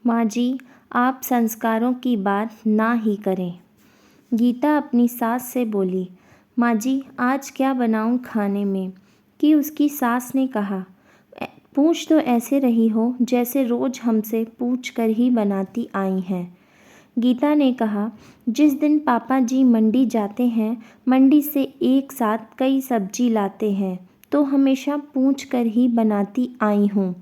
माँ जी, आप संस्कारों की बात ना ही करें। गीता अपनी सास से बोली, माँ जी आज क्या बनाऊं खाने में? कि उसकी सास ने कहा, पूछ तो ऐसे रही हो जैसे रोज हमसे पूछ कर ही बनाती आई हैं। गीता ने कहा, जिस दिन पापा जी मंडी जाते हैं, मंडी से एक साथ कई सब्जी लाते हैं, तो हमेशा पूछ कर ही बनाती आई हूँ।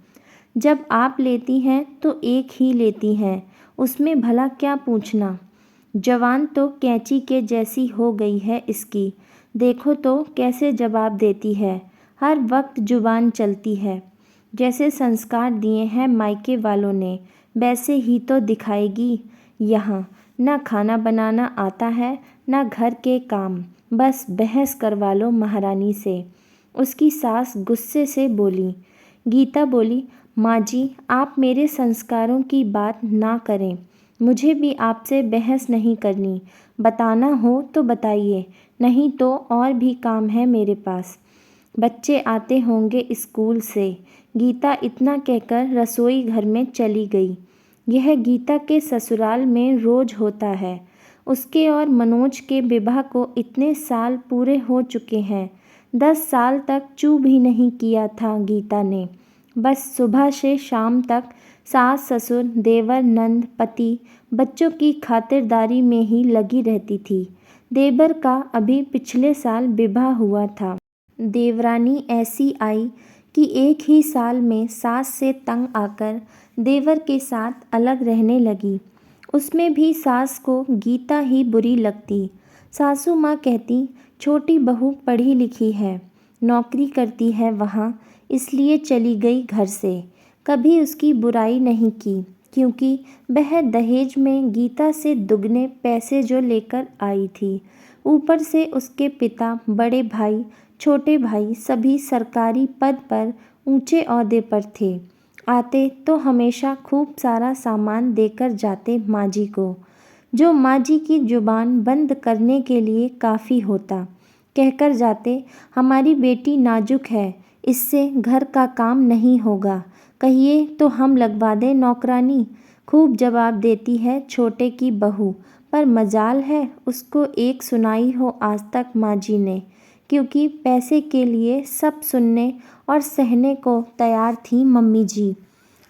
जब आप लेती हैं तो एक ही लेती हैं, उसमें भला क्या पूछना। जवान तो कैंची के जैसी हो गई है इसकी, देखो तो कैसे जवाब देती है, हर वक्त जुबान चलती है। जैसे संस्कार दिए हैं मायके वालों ने, वैसे ही तो दिखाएगी। यहाँ ना खाना बनाना आता है ना घर के काम, बस बहस करवा लो महारानी से। उसकी सास गुस्से से बोली। गीता बोली, माँ जी आप मेरे संस्कारों की बात ना करें, मुझे भी आपसे बहस नहीं करनी। बताना हो तो बताइए, नहीं तो और भी काम है मेरे पास। बच्चे आते होंगे स्कूल से। गीता इतना कहकर रसोई घर में चली गई। यह गीता के ससुराल में रोज होता है। उसके और मनोज के विवाह को इतने साल पूरे हो चुके हैं। 10 साल तक चू भी नहीं किया था गीता ने। बस सुबह से शाम तक सास ससुर देवर नंद पति बच्चों की खातिरदारी में ही लगी रहती थी। देवर का अभी पिछले साल विवाह हुआ था। देवरानी ऐसी आई कि एक ही साल में सास से तंग आकर देवर के साथ अलग रहने लगी। उसमें भी सास को गीता ही बुरी लगती। सासू माँ कहती, छोटी बहू पढ़ी लिखी है, नौकरी करती है वहाँ, इसलिए चली गई घर से। कभी उसकी बुराई नहीं की, क्योंकि वह दहेज में गीता से दुगने पैसे जो लेकर आई थी। ऊपर से उसके पिता, बड़े भाई, छोटे भाई सभी सरकारी पद पर ऊंचे ओहदे पर थे। आते तो हमेशा खूब सारा सामान देकर जाते माँ जी को, जो माँ जी की जुबान बंद करने के लिए काफ़ी होता। कहकर जाते, हमारी बेटी नाजुक है, इससे घर का काम नहीं होगा, कहिए तो हम लगवा दें नौकरानी। खूब जवाब देती है छोटे की बहू, पर मजाल है उसको एक सुनाई हो आज तक माँ जी ने, क्योंकि पैसे के लिए सब सुनने और सहने को तैयार थी मम्मी जी।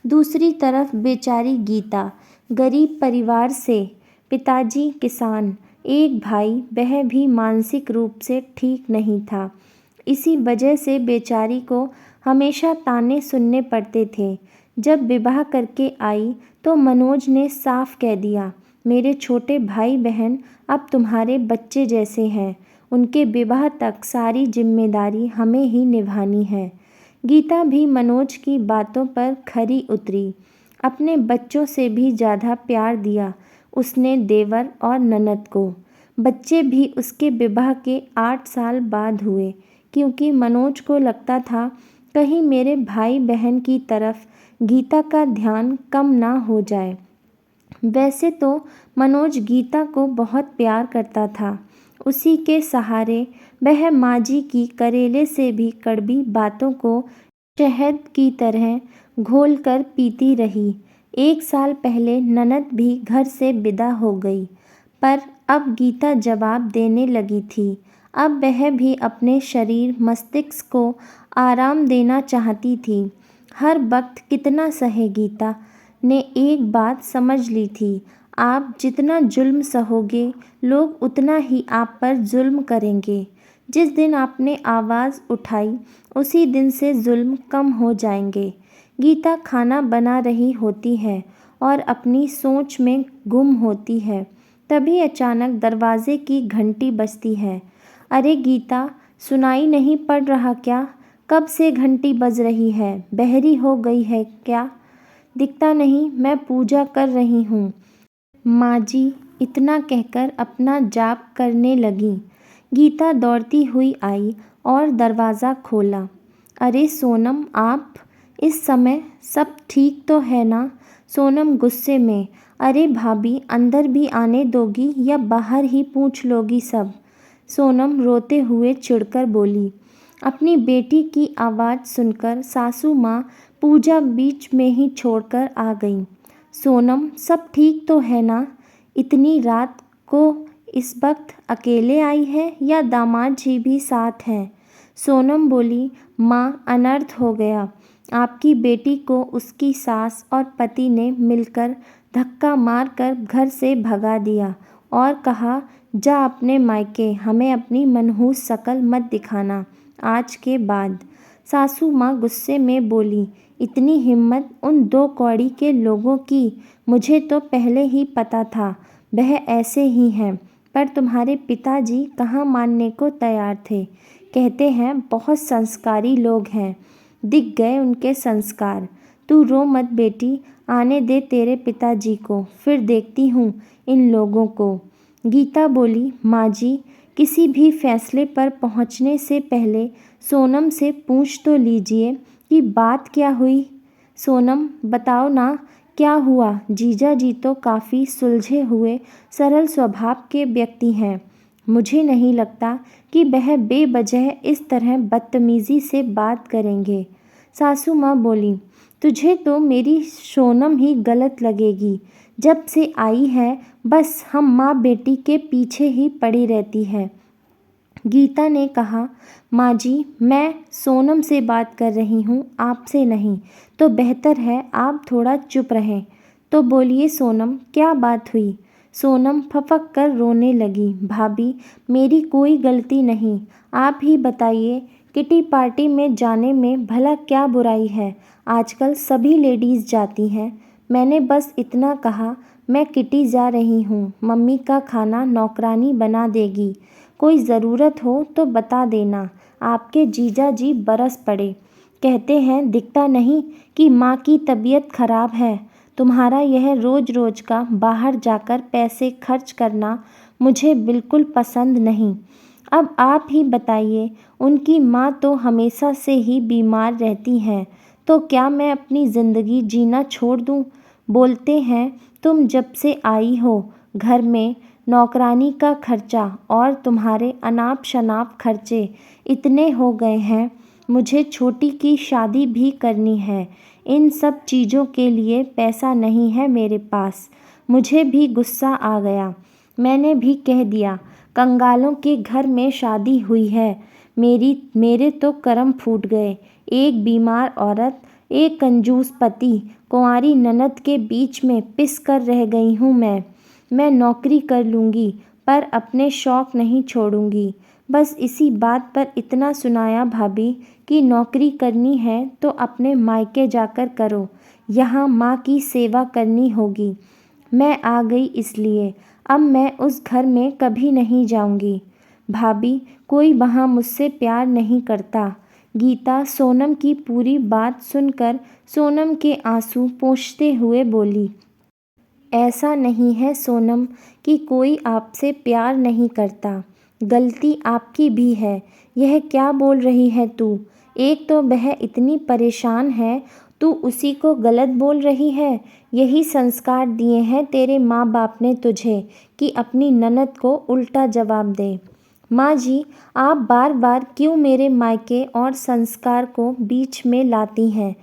दूसरी तरफ बेचारी गीता, गरीब परिवार से, पिताजी किसान, एक भाई वह भी मानसिक रूप से ठीक नहीं था। इसी वजह से बेचारी को हमेशा ताने सुनने पड़ते थे। जब विवाह करके आई तो मनोज ने साफ कह दिया, मेरे छोटे भाई बहन अब तुम्हारे बच्चे जैसे हैं, उनके विवाह तक सारी जिम्मेदारी हमें ही निभानी है। गीता भी मनोज की बातों पर खरी उतरी। अपने बच्चों से भी ज़्यादा प्यार दिया उसने देवर और ननद को। बच्चे भी उसके विवाह के 8 साल बाद हुए, क्योंकि मनोज को लगता था कहीं मेरे भाई बहन की तरफ गीता का ध्यान कम ना हो जाए। वैसे तो मनोज गीता को बहुत प्यार करता था। उसी के सहारे वह माँ जी की करेले से भी कड़वी बातों को शहद की तरह घोल कर पीती रही। 1 साल पहले ननद भी घर से विदा हो गई, पर अब गीता जवाब देने लगी थी। अब वह भी अपने शरीर मस्तिष्क को आराम देना चाहती थी। हर वक्त कितना सहे गीता ने एक बात समझ ली थी, आप जितना जुल्म सहोगे लोग उतना ही आप पर जुल्म करेंगे। जिस दिन आपने आवाज़ उठाई उसी दिन से जुल्म कम हो जाएंगे। गीता खाना बना रही होती है और अपनी सोच में गुम होती है। तभी अचानक दरवाजे की घंटी बजती है। अरे गीता, सुनाई नहीं पड़ रहा क्या? कब से घंटी बज रही है? बहरी हो गई है क्या? दिखता नहीं, मैं पूजा कर रही हूँ। माँ जी इतना कहकर अपना जाप करने लगी। गीता दौड़ती हुई आई और दरवाज़ा खोला। अरे सोनम, आप इस समय? सब ठीक तो है ना? सोनम गुस्से में, अरे भाभी अंदर भी आने दोगी या बाहर ही पूछ लोगी सब? सोनम रोते हुए चिढ़कर बोली। अपनी बेटी की आवाज़ सुनकर सासू माँ पूजा बीच में ही छोड़कर आ गईं। सोनम, सब ठीक तो है ना? इतनी रात को इस वक्त अकेले आई है या दामाद जी भी साथ हैं? सोनम बोली, माँ, अनर्थ हो गया। आपकी बेटी को उसकी सास और पति ने मिलकर धक्का मारकर घर से भगा दिया और कहा, जा अपने मायके, हमें अपनी मनहूस शकल मत दिखाना आज के बाद। सासू माँ गुस्से में बोली, इतनी हिम्मत उन दो कौड़ी के लोगों की? मुझे तो पहले ही पता था वह ऐसे ही हैं, पर तुम्हारे पिताजी कहाँ मानने को तैयार थे। कहते हैं बहुत संस्कारी लोग हैं। दिख गए उनके संस्कार। तू रो मत बेटी, आने दे तेरे पिताजी को, फिर देखती हूँ इन लोगों को। गीता बोली, माँ जी, किसी भी फैसले पर पहुँचने से पहले सोनम से पूछ तो लीजिए कि बात क्या हुई। सोनम, बताओ ना, क्या हुआ? जीजा जी तो काफ़ी सुलझे हुए सरल स्वभाव के व्यक्ति हैं। मुझे नहीं लगता कि वह बेवजह इस तरह बदतमीज़ी से बात करेंगे। सासू माँ बोली, तुझे तो मेरी सोनम ही गलत लगेगी। जब से आई है बस हम माँ बेटी के पीछे ही पड़ी रहती है। गीता ने कहा, माँ जी, मैं सोनम से बात कर रही हूँ, आपसे नहीं। तो बेहतर है आप थोड़ा चुप रहें। तो बोलिए सोनम, क्या बात हुई? सोनम फपक कर रोने लगी, भाभी, मेरी कोई गलती नहीं। आप ही बताइए, किटी पार्टी में जाने में भला क्या बुराई है? आजकल सभी लेडीज़ जाती हैं। मैंने बस इतना कहा, मैं किटी जा रही हूँ, मम्मी का खाना नौकरानी बना देगी। कोई ज़रूरत हो तो बता देना। आपके जीजा जी बरस पड़े। कहते हैं दिखता नहीं कि माँ की तबीयत खराब है। तुम्हारा यह रोज़ रोज़ का बाहर जाकर पैसे खर्च करना मुझे बिल्कुल पसंद नहीं। अब आप ही बताइए, उनकी माँ तो हमेशा से ही बीमार रहती हैं, तो क्या मैं अपनी ज़िंदगी जीना छोड़ दूँ? बोलते हैं तुम जब से आई हो घर में नौकरानी का खर्चा और तुम्हारे अनाप शनाप खर्चे इतने हो गए हैं। मुझे छोटी की शादी भी करनी है। इन सब चीज़ों के लिए पैसा नहीं है मेरे पास। मुझे भी गुस्सा आ गया। मैंने भी कह दिया, कंगालों के घर में शादी हुई है। मेरे तो कर्म फूट गए। एक बीमार औरत, एक कंजूस पति, कुंवारी ननद के बीच में पिस कर रह गई हूँ मैं नौकरी कर लूँगी पर अपने शौक़ नहीं छोड़ूँगी। बस इसी बात पर इतना सुनाया भाभी कि नौकरी करनी है तो अपने मायके जाकर करो, यहाँ माँ की सेवा करनी होगी। मैं आ गई इसलिए अब मैं उस घर में कभी नहीं जाऊँगी। भाभी, कोई वहाँ मुझसे प्यार नहीं करता। गीता सोनम की पूरी बात सुनकर सोनम के आंसू पोंछते हुए बोली, ऐसा नहीं है सोनम कि कोई आपसे प्यार नहीं करता, गलती आपकी भी है। यह क्या बोल रही है तू? एक तो वह इतनी परेशान है, तू उसी को गलत बोल रही है। यही संस्कार दिए हैं तेरे माँ बाप ने तुझे कि अपनी ननद को उल्टा जवाब दे। माँ जी, आप बार बार क्यों मेरे मायके और संस्कार को बीच में लाती हैं?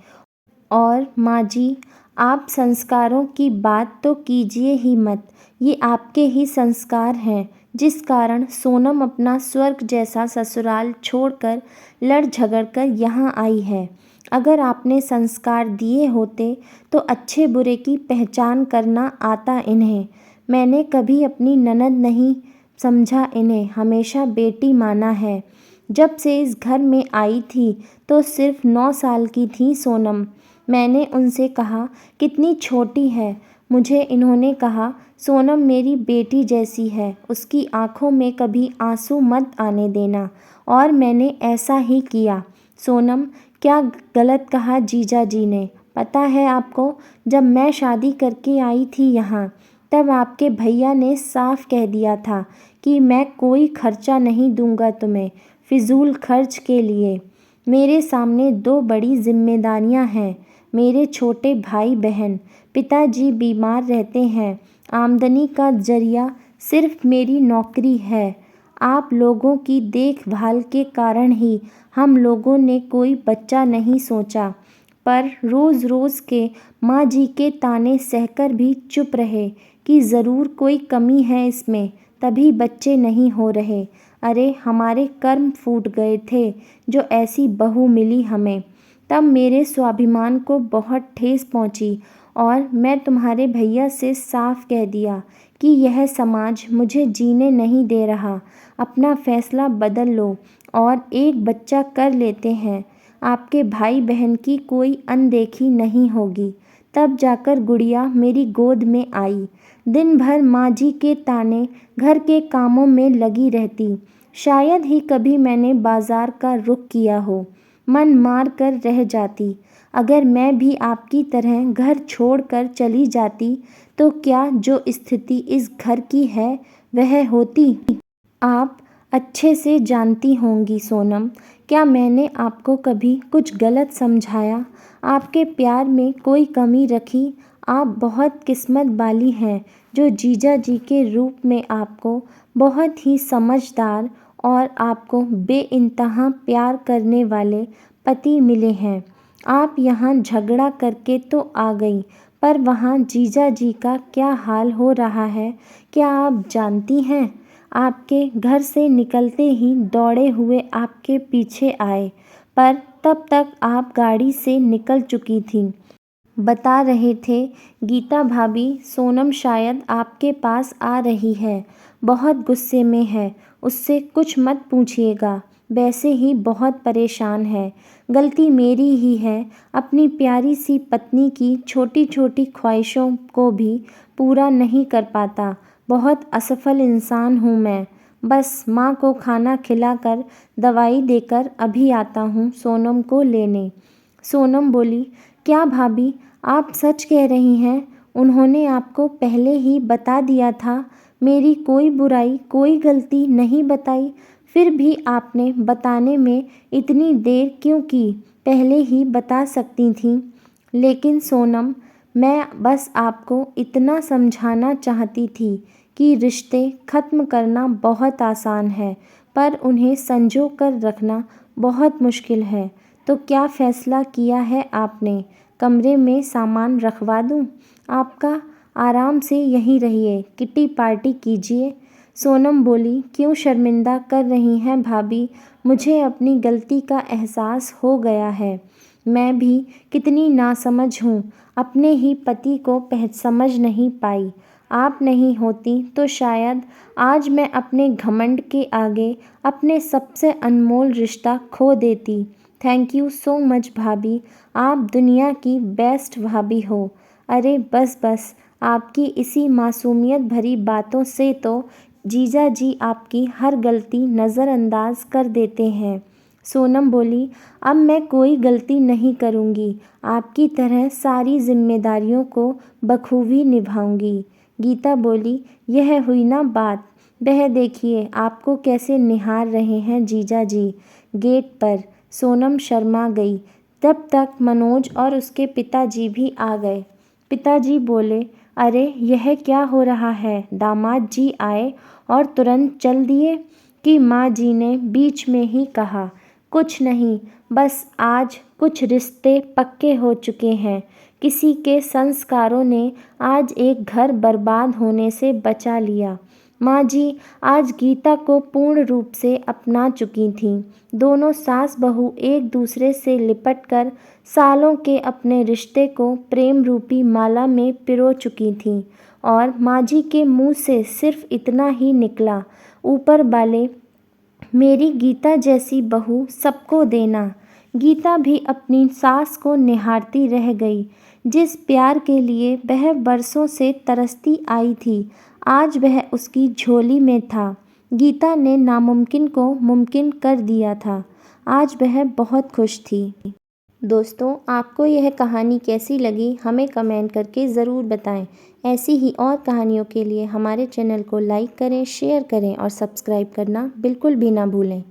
और माँ जी, आप संस्कारों की बात तो कीजिए ही मत। ये आपके ही संस्कार हैं जिस कारण सोनम अपना स्वर्ग जैसा ससुराल छोड़कर लड़ झगड़ कर यहाँ आई है। अगर आपने संस्कार दिए होते तो अच्छे बुरे की पहचान करना आता इन्हें। मैंने कभी अपनी ननद नहीं समझा इन्हें, हमेशा बेटी माना है। जब से इस घर में आई थी तो सिर्फ 9 साल की थी सोनम। मैंने उनसे कहा, कितनी छोटी है। मुझे इन्होंने कहा, सोनम मेरी बेटी जैसी है, उसकी आँखों में कभी आंसू मत आने देना। और मैंने ऐसा ही किया। सोनम, क्या गलत कहा जीजा जी ने? पता है आपको, जब मैं शादी करके आई थी यहाँ, तब आपके भैया ने साफ कह दिया था कि मैं कोई खर्चा नहीं दूंगा तुम्हें फिजूल खर्च के लिए। मेरे सामने 2 बड़ी जिम्मेदारियां हैं, मेरे छोटे भाई बहन। पिताजी बीमार रहते हैं, आमदनी का जरिया सिर्फ मेरी नौकरी है। आप लोगों की देखभाल के कारण ही हम लोगों ने कोई बच्चा नहीं सोचा, पर रोज़ रोज़ के माँ जी के ताने सहकर भी चुप रहे कि ज़रूर कोई कमी है इसमें, तभी बच्चे नहीं हो रहे। अरे हमारे कर्म फूट गए थे जो ऐसी बहू मिली हमें। तब मेरे स्वाभिमान को बहुत ठेस पहुंची और मैं तुम्हारे भैया से साफ कह दिया कि यह समाज मुझे जीने नहीं दे रहा, अपना फैसला बदल लो और एक बच्चा कर लेते हैं। आपके भाई बहन की कोई अनदेखी नहीं होगी। तब जाकर गुड़िया मेरी गोद में आई। दिन भर माँ जी के ताने, घर के कामों में लगी रहती। शायद ही कभी मैंने बाजार का रुख किया हो। मन मार कर रह जाती। अगर मैं भी आपकी तरह घर छोड़कर चली जाती तो क्या जो स्थिति इस घर की है वह होती? आप अच्छे से जानती होंगी सोनम, क्या मैंने आपको कभी कुछ गलत समझाया, आपके प्यार में कोई कमी रखी? आप बहुत किस्मत वाली हैं जो जीजा जी के रूप में आपको बहुत ही समझदार और आपको बेइंतहा प्यार करने वाले पति मिले हैं। आप यहाँ झगड़ा करके तो आ गई, पर वहाँ जीजा जी का क्या हाल हो रहा है क्या आप जानती हैं? आपके घर से निकलते ही दौड़े हुए आपके पीछे आए, पर तब तक आप गाड़ी से निकल चुकी थीं। बता रहे थे गीता भाभी, सोनम शायद आपके पास आ रही है, बहुत गुस्से में है, उससे कुछ मत पूछिएगा, वैसे ही बहुत परेशान है। गलती मेरी ही है, अपनी प्यारी सी पत्नी की छोटी छोटी ख्वाहिशों को भी पूरा नहीं कर पाता। बहुत असफल इंसान हूँ मैं। बस माँ को खाना खिलाकर दवाई देकर अभी आता हूँ सोनम को लेने। सोनम बोली, क्या भाभी, आप सच कह रही हैं? उन्होंने आपको पहले ही बता दिया था? मेरी कोई बुराई, कोई गलती नहीं बताई, फिर भी आपने बताने में इतनी देर क्यों की? पहले ही बता सकती थीं। लेकिन सोनम, मैं बस आपको इतना समझाना चाहती थी कि रिश्ते ख़त्म करना बहुत आसान है, पर उन्हें संजो कर रखना बहुत मुश्किल है। तो क्या फ़ैसला किया है आपने? कमरे में सामान रखवा दूँ आपका? आराम से यहीं रहिए, किटी पार्टी कीजिए। सोनम बोली, क्यों शर्मिंदा कर रही हैं भाभी? मुझे अपनी गलती का एहसास हो गया है। मैं भी कितनी नासमझ हूँ, अपने ही पति को समझ नहीं पाई। आप नहीं होती तो शायद आज मैं अपने घमंड के आगे अपने सबसे अनमोल रिश्ता खो देती। थैंक यू सो मच भाभी, आप दुनिया की बेस्ट भाभी हो। अरे बस बस, आपकी इसी मासूमियत भरी बातों से तो जीजा जी आपकी हर गलती नज़रअंदाज कर देते हैं। सोनम बोली, अब मैं कोई गलती नहीं करूँगी, आपकी तरह सारी जिम्मेदारियों को बखूबी निभाऊंगी। गीता बोली, यह हुई ना बात। वह देखिए आपको कैसे निहार रहे हैं जीजा जी गेट पर। सोनम शर्मा गई। तब तक मनोज और उसके पिताजी भी आ गए। पिताजी बोले, अरे यह क्या हो रहा है? दामाद जी आए और तुरंत चल दिए? कि माँ जी ने बीच में ही कहा, कुछ नहीं, बस आज कुछ रिश्ते पक्के हो चुके हैं। किसी के संस्कारों ने आज एक घर बर्बाद होने से बचा लिया। माँ जी आज गीता को पूर्ण रूप से अपना चुकी थीं। दोनों सास बहू एक दूसरे से लिपटकर सालों के अपने रिश्ते को प्रेम रूपी माला में पिरो चुकी थीं और माँ जी के मुँह से सिर्फ इतना ही निकला, ऊपर वाले मेरी गीता जैसी बहू सबको देना। गीता भी अपनी सास को निहारती रह गई। जिस प्यार के लिए वह बरसों से तरसती आई थी, आज वह उसकी झोली में था। गीता ने नामुमकिन को मुमकिन कर दिया था। आज वह बहुत खुश थी। दोस्तों, आपको यह कहानी कैसी लगी हमें कमेंट करके ज़रूर बताएं। ऐसी ही और कहानियों के लिए हमारे चैनल को लाइक करें, शेयर करें और सब्सक्राइब करना बिल्कुल भी ना भूलें।